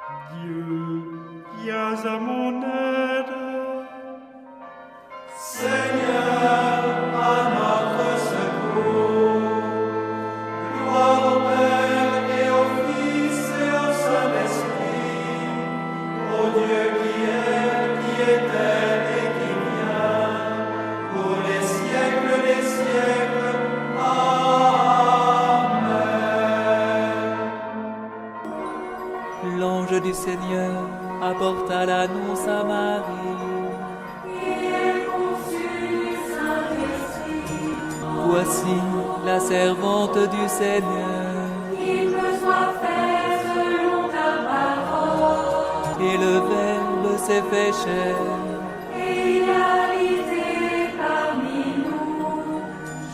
Dieu, viens à mon aide. Seigneur, à notre secours. Gloire au Père et au Fils et au Saint-Esprit, au Dieu qui était et qui vient, pour les siècles des siècles. Amen. L'ange du Seigneur apporta l'annonce à Marie. Voici la servante du Seigneur. Qu'il me soit fait selon ta parole. Et le Verbe s'est fait chair. Et il a habité parmi nous.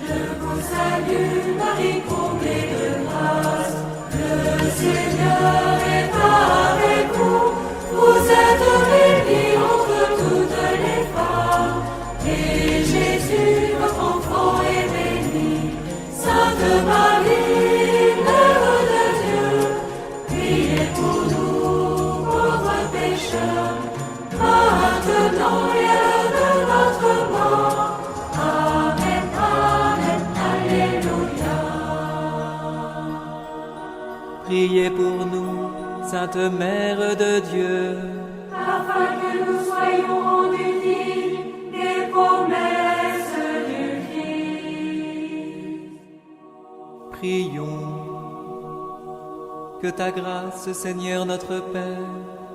Je vous salue, Marie, comblée de grâce. Le Seigneur est avec vous. Vous êtes bénie entre toutes les femmes. Et Jésus, votre enfant, est béni. Sainte Marie, Mère de Dieu, priez pour nous, pauvres pécheurs, maintenant et à l'heure de notre mort. Amen, Amen, Alléluia. Priez pour nous, Sainte Mère de Dieu. Afin que nous soyons rendus dignes des promesses du Christ. Prions. Que ta grâce, Seigneur notre Père,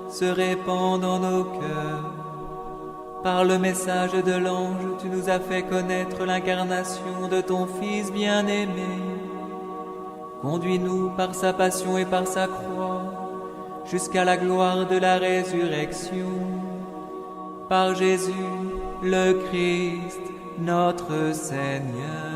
se répande dans nos cœurs. Par le message de l'ange, tu nous as fait connaître l'incarnation de ton Fils bien-aimé. Conduis-nous par sa passion et par sa croix, jusqu'à la gloire de la résurrection. Par Jésus, le Christ, notre Seigneur.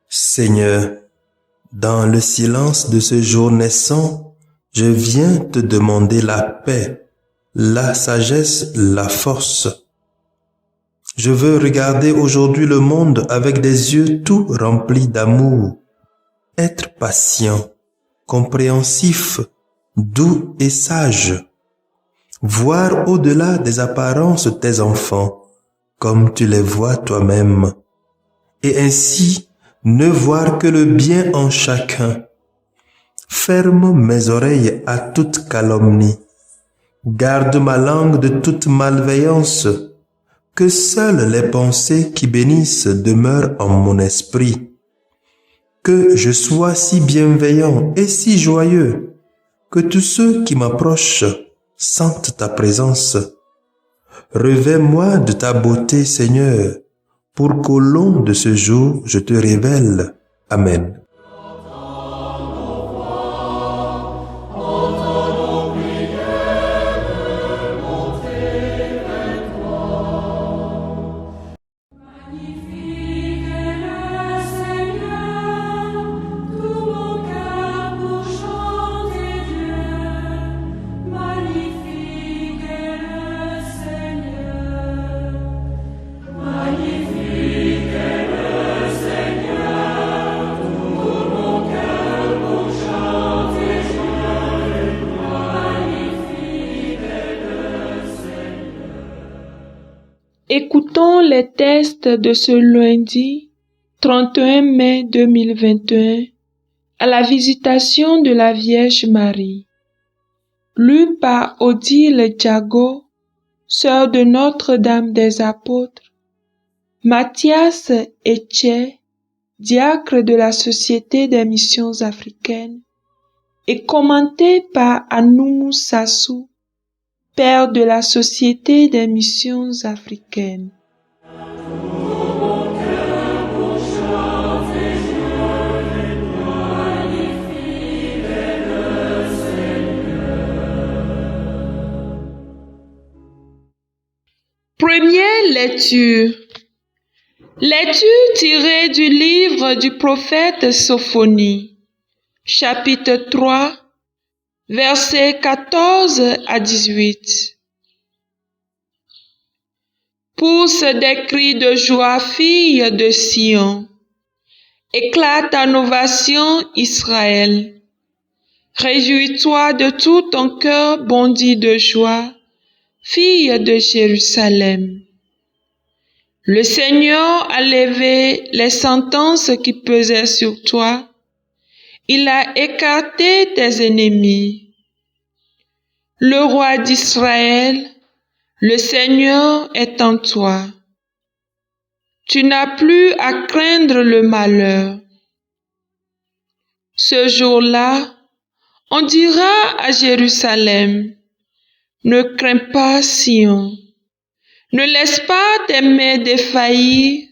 Seigneur, dans le silence de ce jour naissant, je viens te demander la paix, la sagesse, la force. Je veux regarder aujourd'hui le monde avec des yeux tout remplis d'amour, être patient, compréhensif, doux et sage, voir au-delà des apparences tes enfants, comme tu les vois toi-même, et ainsi ne voir que le bien en chacun. Ferme mes oreilles à toute calomnie. Garde ma langue de toute malveillance. Que seules les pensées qui bénissent demeurent en mon esprit. Que je sois si bienveillant et si joyeux, que tous ceux qui m'approchent sentent ta présence. Revêts-moi de ta beauté, Seigneur, pour qu'au long de ce jour, je te révèle. Amen. Magnifique est le Seigneur, tout mon cœur pour chanter Dieu. Magnifique est le Seigneur. Magnifique est le Seigneur, tout mon cœur pour chanter Dieu. Magnifique est le Seigneur. Écoutons les textes de ce lundi 31 mai 2021 à la visitation de la Vierge Marie. Lu par Odile Diago, sœur de Notre-Dame des Apôtres, Mathias Etche, diacre de la Société des Missions africaines, et commenté par Anoumou Sassou, père de la Société des Missions africaines. Première lecture. Lecture tirée du livre du prophète Sophonie, chapitre 3, versets 14 à 18. Pousse des cris de joie, fille de Sion. Éclate en ovation, Israël. Réjouis-toi de tout ton cœur bondit de joie, fille de Jérusalem. Le Seigneur a levé les sentences qui pesaient sur toi. Il a écarté tes ennemis. Le roi d'Israël, le Seigneur est en toi. Tu n'as plus à craindre le malheur. Ce jour-là, on dira à Jérusalem, ne crains pas, Sion. Ne laisse pas tes mains défaillir.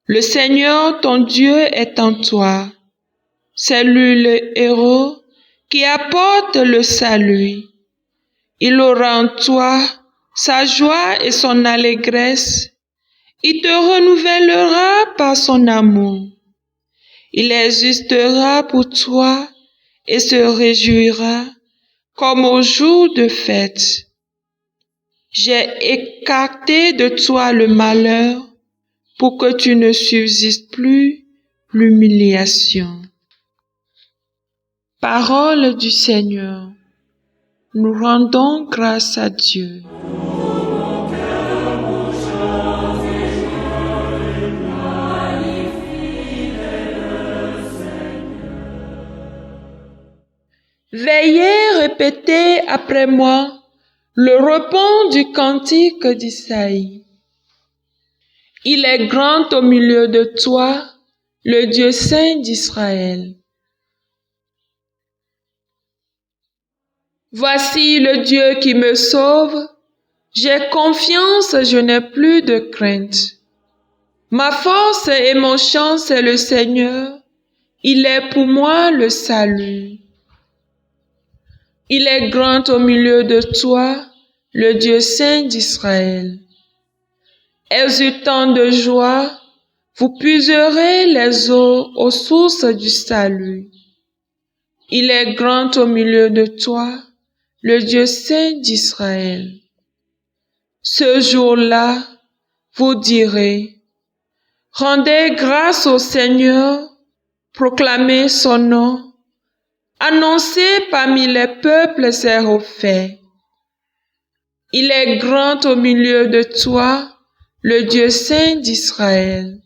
Le Seigneur, ton Dieu, est en toi. C'est lui le héros qui apporte le salut. Il aura en toi sa joie et son allégresse. Il te renouvellera par son amour. Il existera pour toi et se réjouira comme au jour de fête. J'ai écarté de toi le malheur pour que tu ne subsistes plus l'humiliation. Parole du Seigneur. Nous rendons grâce à Dieu. Veillez, répétez après moi le repos du cantique d'Isaïe. Il est grand au milieu de toi, le Dieu saint d'Israël. Voici le Dieu qui me sauve. J'ai confiance, je n'ai plus de crainte. Ma force et mon chant, c'est le Seigneur. Il est pour moi le salut. Il est grand au milieu de toi, le Dieu saint d'Israël. Exultant de joie, vous puiserez les eaux aux sources du salut. Il est grand au milieu de toi, le Dieu saint d'Israël. Ce jour-là, vous direz, rendez grâce au Seigneur, proclamez son nom, annoncez parmi les peuples ses faits. Il est grand au milieu de toi, le Dieu saint d'Israël.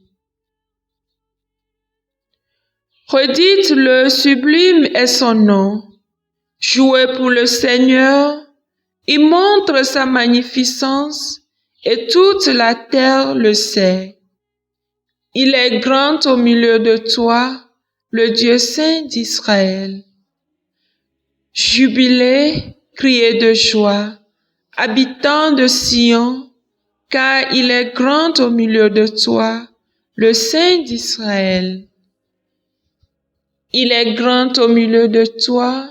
Redites-le, sublime est son nom. Jouez pour le Seigneur, il montre sa magnificence et toute la terre le sait. Il est grand au milieu de toi, le Dieu saint d'Israël. Jubilez, criez de joie, habitants de Sion, car il est grand au milieu de toi, le Saint d'Israël. Il est grand au milieu de toi,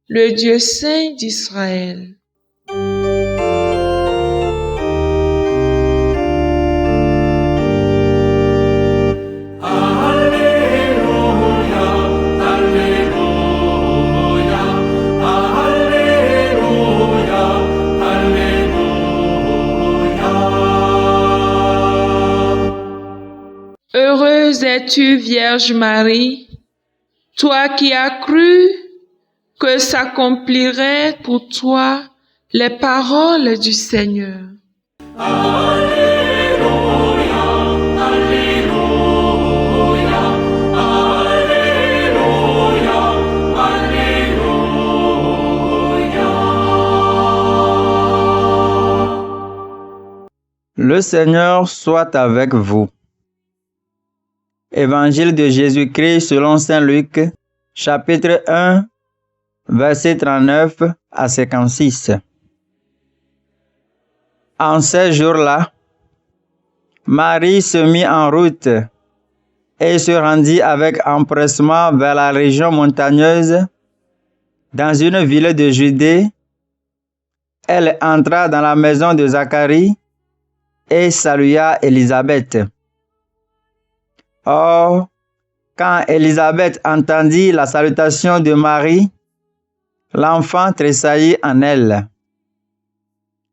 le Dieu saint d'Israël. Heureuse es-tu, Vierge Marie, toi qui as cru que s'accompliraient pour toi les paroles du Seigneur. Alléluia, Alléluia, Alléluia, Alléluia. Le Seigneur soit avec vous. Évangile de Jésus-Christ selon saint Luc, chapitre 1, versets 39 à 56. En ces jours-là, Marie se mit en route et se rendit avec empressement vers la région montagneuse, dans une ville de Judée. Elle entra dans la maison de Zacharie et salua Élisabeth. Or, quand Élisabeth entendit la salutation de Marie, l'enfant tressaillit en elle.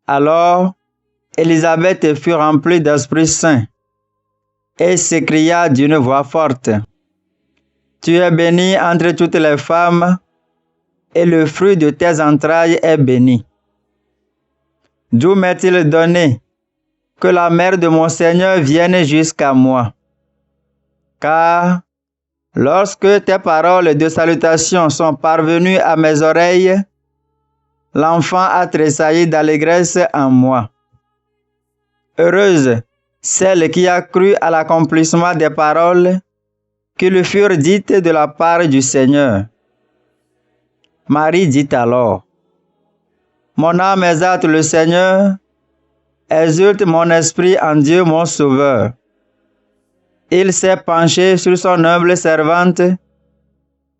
Alors, Élisabeth fut remplie d'Esprit Saint et s'écria d'une voix forte, « Tu es bénie entre toutes les femmes, et le fruit de tes entrailles est béni. D'où m'est-il donné que la mère de mon Seigneur vienne jusqu'à moi? Car lorsque tes paroles de salutation sont parvenues à mes oreilles, l'enfant a tressailli d'allégresse en moi. Heureuse celle qui a cru à l'accomplissement des paroles qui lui furent dites de la part du Seigneur. » Marie dit alors, « Mon âme exalte le Seigneur, exulte mon esprit en Dieu mon Sauveur. Il s'est penché sur son humble servante.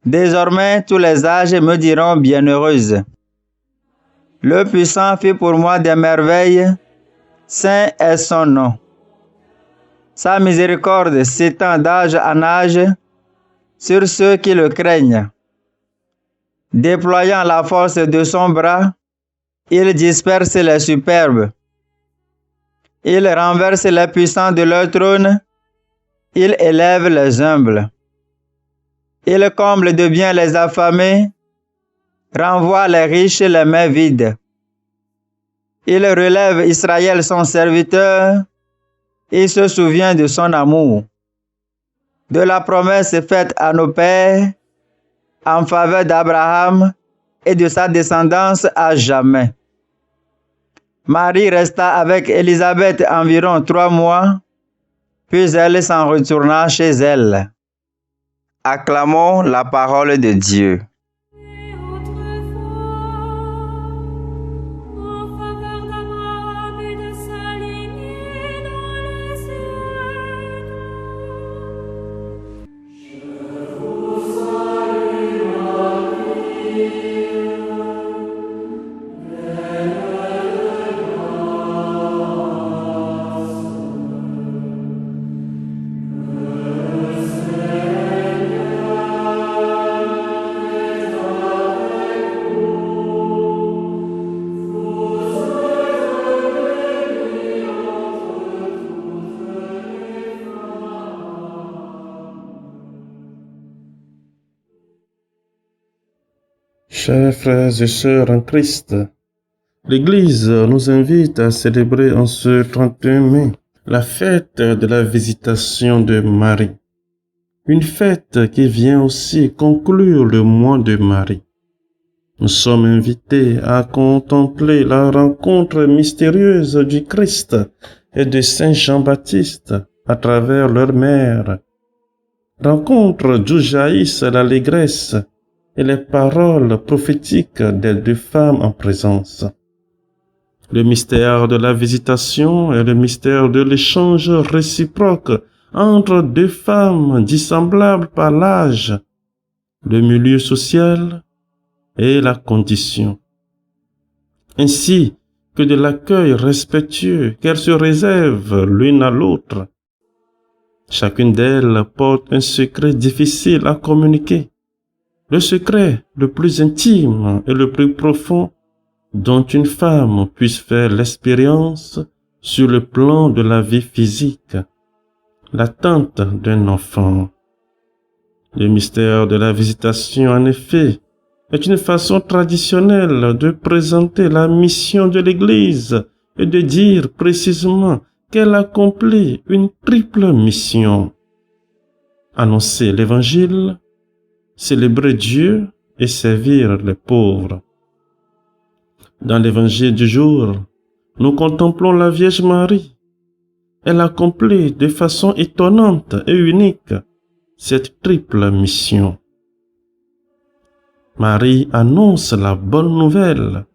Désormais tous les âges me diront bienheureuse. Le Puissant fit pour moi des merveilles, saint est son nom. Sa miséricorde s'étend d'âge en âge sur ceux qui le craignent. Déployant la force de son bras, il disperse les superbes. Il renverse les puissants de leur trône. Il élève les humbles. Il comble de bien les affamés, renvoie les riches les mains vides. Il relève Israël son serviteur, il se souvient de son amour, de la promesse faite à nos pères en faveur d'Abraham et de sa descendance à jamais. Marie resta avec Élisabeth environ 3 mois, puis elle s'en retourna chez elle. Acclamons la parole de Dieu. En faveur d'Abraham et de sa lignée dans les siècles. Chers frères et sœurs en Christ, l'Église nous invite à célébrer en ce 31 mai la fête de la Visitation de Marie. Une fête qui vient aussi conclure le mois de Marie. Nous sommes invités à contempler la rencontre mystérieuse du Christ et de Saint Jean-Baptiste à travers leur mère. Rencontre d'où jaillissent l'allégresse et les paroles prophétiques des 2 femmes en présence. Le mystère de la visitation et le mystère de l'échange réciproque entre 2 femmes dissemblables par l'âge, le milieu social et la condition, ainsi que de l'accueil respectueux qu'elles se réservent l'une à l'autre. Chacune d'elles porte un secret difficile à communiquer, le secret le plus intime et le plus profond dont une femme puisse faire l'expérience sur le plan de la vie physique, l'attente d'un enfant. Le mystère de la visitation, en effet, est une façon traditionnelle de présenter la mission de l'Église et de dire précisément qu'elle accomplit une triple mission. Annoncer l'Évangile, célébrer Dieu et servir les pauvres. Dans l'Évangile du jour, nous contemplons la Vierge Marie. Elle accomplit de façon étonnante et unique cette triple mission. Marie annonce la bonne nouvelle.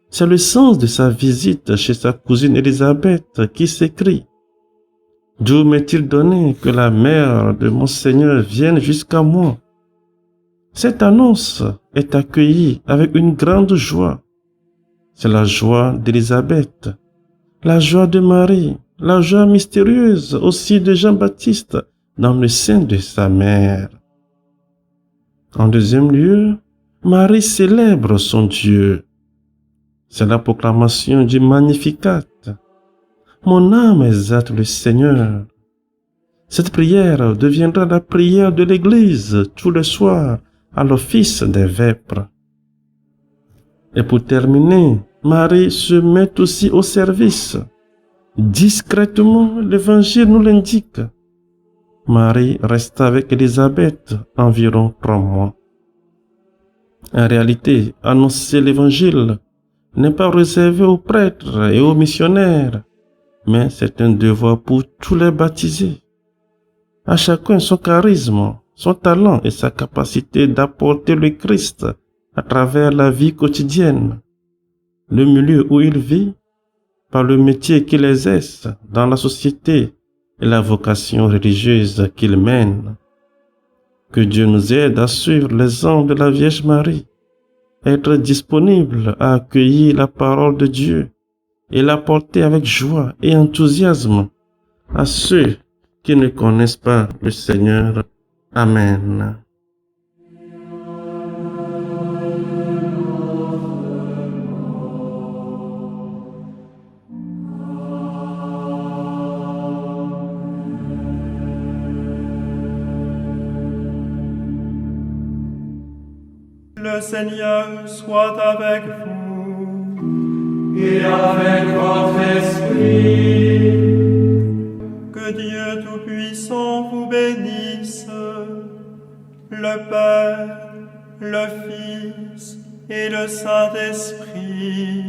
C'est le sens de sa visite chez sa cousine Élisabeth qui s'écrit « D'où m'est-il donné que la mère de mon Seigneur vienne jusqu'à moi ?» Cette annonce est accueillie avec une grande joie. C'est la joie d'Élisabeth, la joie de Marie, la joie mystérieuse aussi de Jean-Baptiste, dans le sein de sa mère. En deuxième lieu, Marie célèbre son Dieu. C'est la proclamation du Magnificat. Mon âme exalte le Seigneur. Cette prière deviendra la prière de l'Église tous les soirs à l'office des vêpres. Et pour terminer, Marie se met aussi au service. Discrètement, l'Évangile nous l'indique. Marie resta avec Élisabeth environ 3 mois. En réalité, annoncer l'Évangile n'est pas réservé aux prêtres et aux missionnaires, mais c'est un devoir pour tous les baptisés. À chacun son charisme, son talent et sa capacité d'apporter le Christ à travers la vie quotidienne, le milieu où il vit, par le métier qu'il exerce dans la société et la vocation religieuse qu'il mène. Que Dieu nous aide à suivre l'exemple de la Vierge Marie, être disponible à accueillir la parole de Dieu et la porter avec joie et enthousiasme à ceux qui ne connaissent pas le Seigneur. Amen. Le Seigneur soit avec vous. Et avec votre esprit. Que Dieu Tout-Puissant vous bénisse, le Père, le Fils et le Saint-Esprit.